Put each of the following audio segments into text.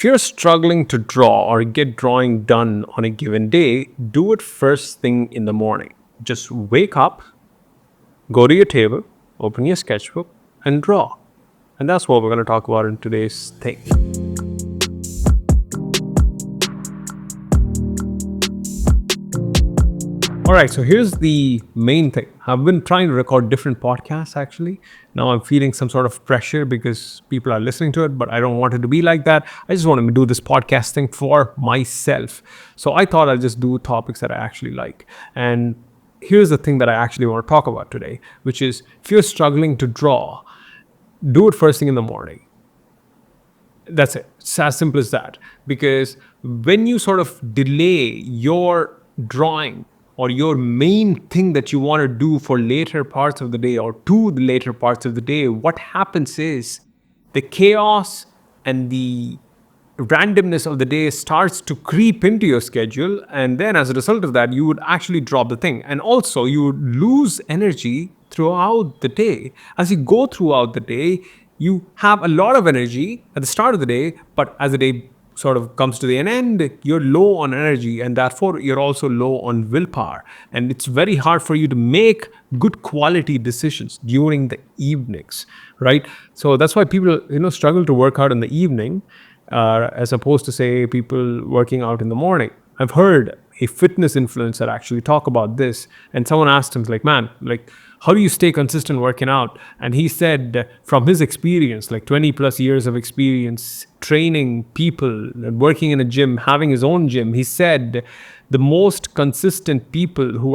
you're struggling to draw or get drawing done on a given day, do it first thing in the morning. Just wake up, go to your table, open your sketchbook, and draw. And that's what we're going to talk about in today's thing. All right, so here's the main thing. I've been trying to record different podcasts actually. Now I'm feeling some sort of pressure because people are listening to it, but I don't want it to be like that. I just want to do this podcast thing for myself. So I thought I'll just do topics that I actually like. And here's the thing that I actually want to talk about today, which is if you're struggling to draw, do it first thing in the morning. That's it. It's as simple as that. Because when you sort of delay your drawing or your main thing that you want to do for later parts of the day or to the later parts of the day, what happens is the chaos and the randomness of the day starts to creep into your schedule. And then as a result of that, you would actually drop the thing. And also you would lose energy throughout the day. As you go throughout the day, you have a lot of energy at the start of the day, but as the day sort of comes to the end, you're low on energy and therefore you're also low on willpower. And it's very hard for you to make good quality decisions during the evenings, right? So that's why people, struggle to work out in the evening as opposed to say people working out in the morning. I've heard a fitness influencer actually talk about this, and someone asked him man, how do you stay consistent working out? And he said from his experience, 20 plus years of experience training people, working in a gym, having his own gym, he said the most consistent people who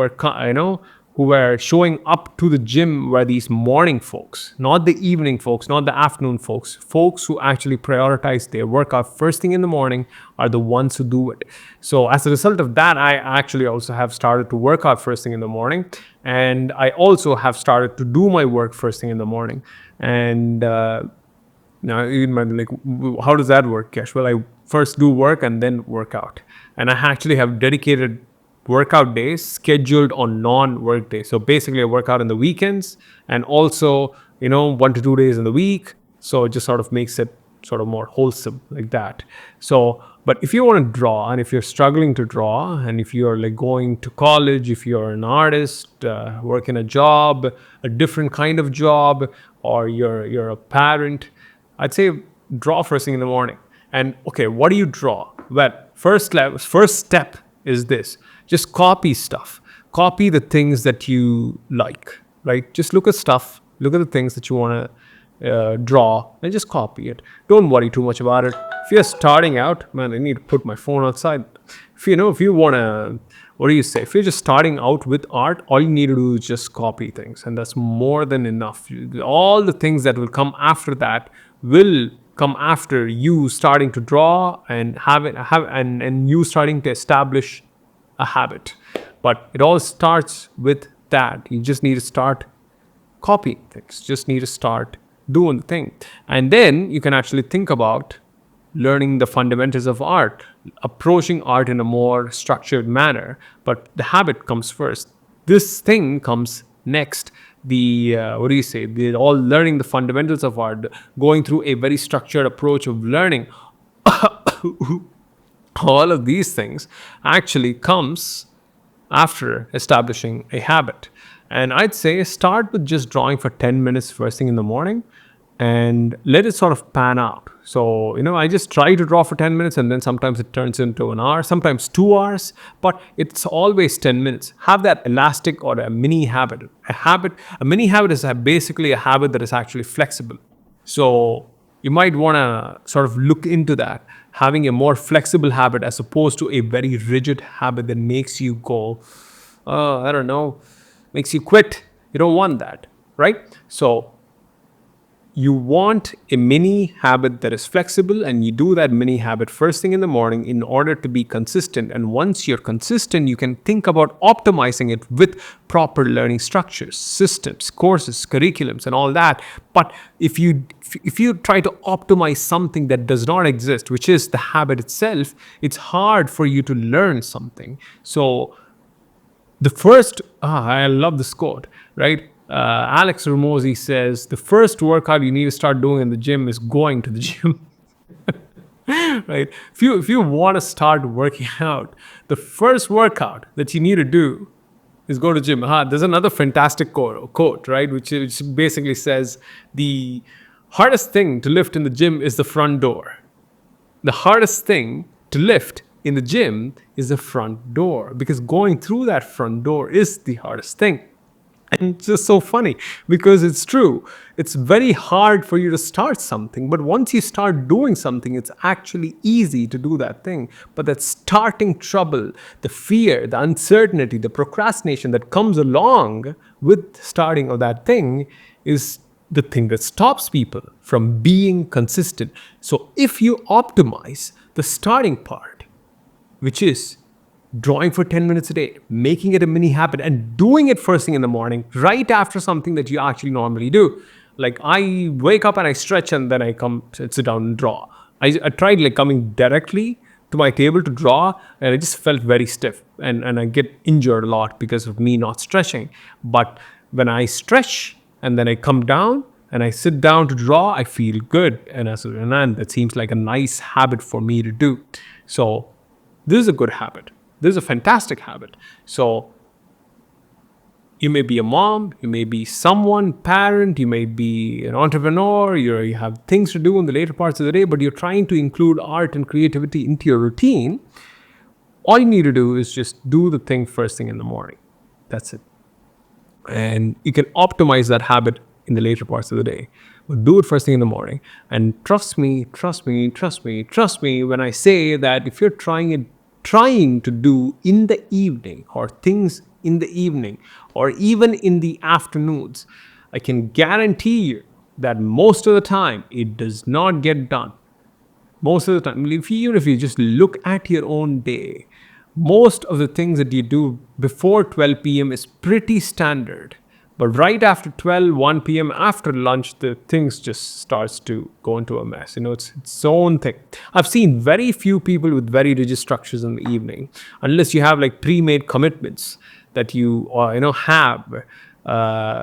were showing up to the gym were these morning folks, not the evening folks, not the afternoon folks. Folks who actually prioritize their workout first thing in the morning are the ones who do it. So as a result of that, I actually also have started to work out first thing in the morning. And I also have started to do my work first thing in the morning. And now, how does that work, Kesh? Well, I first do work and then work out. And I actually have dedicated workout days scheduled on non-work days. So basically I work out on the weekends and also, 1 to 2 days in the week. So it just sort of makes it sort of more wholesome like that. So, but if you want to draw and if you're struggling to draw and if you're going to college, if you're an artist, working a job, a different kind of job, or you're a parent, I'd say draw first thing in the morning. And okay, what do you draw? Well, first step is this. Just copy stuff. Copy the things that you like, right? Just look at stuff, look at the things that you want to draw and just copy it. Don't worry too much about it. If you're starting out, man, I need to put my phone outside. If you want to, what do you say? If you're just starting out with art, all you need to do is just copy things. And that's more than enough. All the things that will come after that will come after you starting to draw and and you starting to establish a habit. But it all starts with that. You just need to start copying things. Just need to start doing the thing. And then you can actually think about learning the fundamentals of art, approaching art in a more structured manner. But the habit comes first. This thing comes next. The all learning the fundamentals of art, going through a very structured approach of learning. All of these things actually comes after establishing a habit. And I'd say start with just drawing for 10 minutes first thing in the morning and let it sort of pan out. So, I just try to draw for 10 minutes and then sometimes it turns into an hour, sometimes 2 hours, but it's always 10 minutes. Have that elastic or a mini habit. A mini habit is basically a habit that is actually flexible. So you might want to sort of look into that, having a more flexible habit as opposed to a very rigid habit that makes you go, makes you quit. You don't want that, right? So you want a mini habit that is flexible, and you do that mini habit first thing in the morning in order to be consistent. And once you're consistent, you can think about optimizing it with proper learning structures, systems, courses, curriculums, and all that. But if you try to optimize something that does not exist, which is the habit itself, it's hard for you to learn something. So the first, I love this quote, right? Alex Ramosi says, the first workout you need to start doing in the gym is going to the gym. right? If you want to start working out, the first workout that you need to do is go to gym. There's another fantastic quote, right, which basically says the hardest thing to lift in the gym is the front door. The hardest thing to lift in the gym is the front door, because going through that front door is the hardest thing. And it's just so funny because it's true. It's very hard for you to start something, but once you start doing something, it's actually easy to do that thing. But that starting trouble, the fear, the uncertainty, the procrastination that comes along with starting of that thing is the thing that stops people from being consistent. So if you optimize the starting part, which is drawing for 10 minutes a day, making it a mini habit, and doing it first thing in the morning, right after something that you actually normally do. Like I wake up and I stretch and then I come sit down and draw. I tried like coming directly to my table to draw and I just felt very stiff and I get injured a lot because of me not stretching. But when I stretch and then I come down and I sit down to draw, I feel good. And that seems like a nice habit for me to do. So this is a good habit. This is a fantastic habit. So you may be a mom, you may be someone, parent, you may be an entrepreneur, you have things to do in the later parts of the day, but you're trying to include art and creativity into your routine. All you need to do is just do the thing first thing in the morning. That's it. And you can optimize that habit in the later parts of the day. But do it first thing in the morning. And trust me when I say that if you're trying to do in the evening or things in the evening or even in the afternoons, I can guarantee you that most of the time it does not get done. Most of the time, even if you just look at your own day, most of the things that you do before 12 p.m. is pretty standard. But right after 12, 1 p.m. after lunch, the things just starts to go into a mess. It's its own thing. I've seen very few people with very rigid structures in the evening, unless you have like pre-made commitments that you have,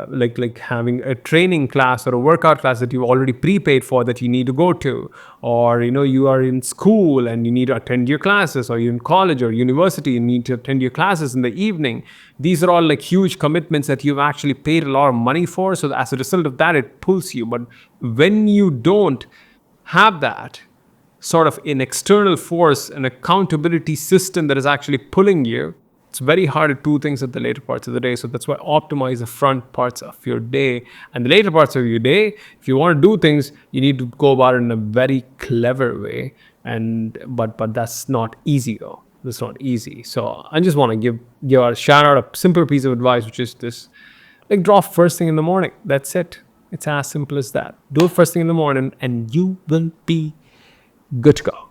like having a training class or a workout class that you've already prepaid for that you need to go to, or you are in school and you need to attend your classes, or you're in college or university and you need to attend your classes in the evening. These are all like huge commitments that you've actually paid a lot of money for, so as a result of that it pulls you. But when you don't have that sort of an external force, an accountability system that is actually pulling you, it's very hard to do things at the later parts of the day. So that's why optimize the front parts of your day. And the later parts of your day, if you want to do things, you need to go about it in a very clever way. But that's not easy though. That's not easy. So I just want to give a shout out, a simple piece of advice, which is this: like draw first thing in the morning. That's it. It's as simple as that. Do it first thing in the morning and you will be good to go.